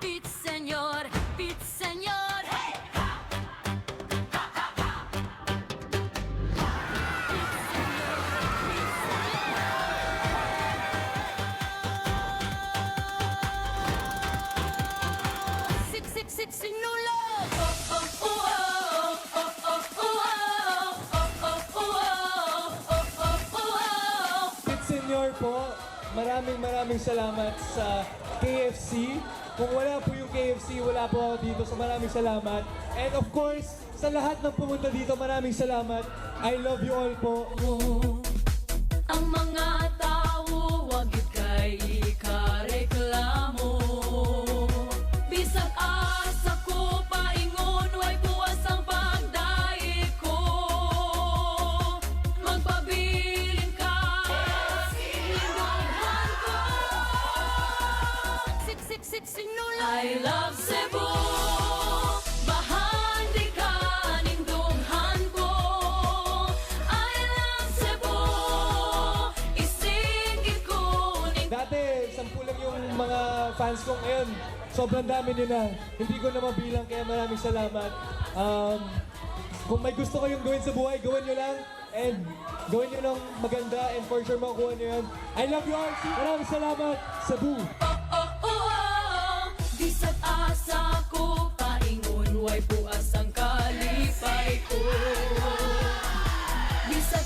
Beat Senyor, Beat Senyor. Sik sinulog. Pit Senyor po, maraming salamat sa KFC. Kung wala po yung KFC, wala po ako dito. So maraming salamat. And of course, sa lahat ng pumunta dito, maraming salamat. I love you all po. Ang mga tao, wag yun kay ikareklamo. Bisag asa ko, paingon, way buwas ang pagdaig ko. Magpabilin ka, lindunghan ko. Sik sinulog. I love Cebu. Bahandi ka, lindunghan ko. I love Cebu. Isigit ko ning Dati, 10 lang yung mga fans ko ngayon. Sobrang dami nyo na. Hindi ko na mabilang, kaya maraming salamat. Kung may gusto kayong gawin sa buhay, gawin nyo lang. And gawin nyo ng maganda and for sure makukuha nyo yan. I love you all. Maraming salamat. Cebu. Bisag asa ko, paingon, way buas ang kalipay ko. Bisag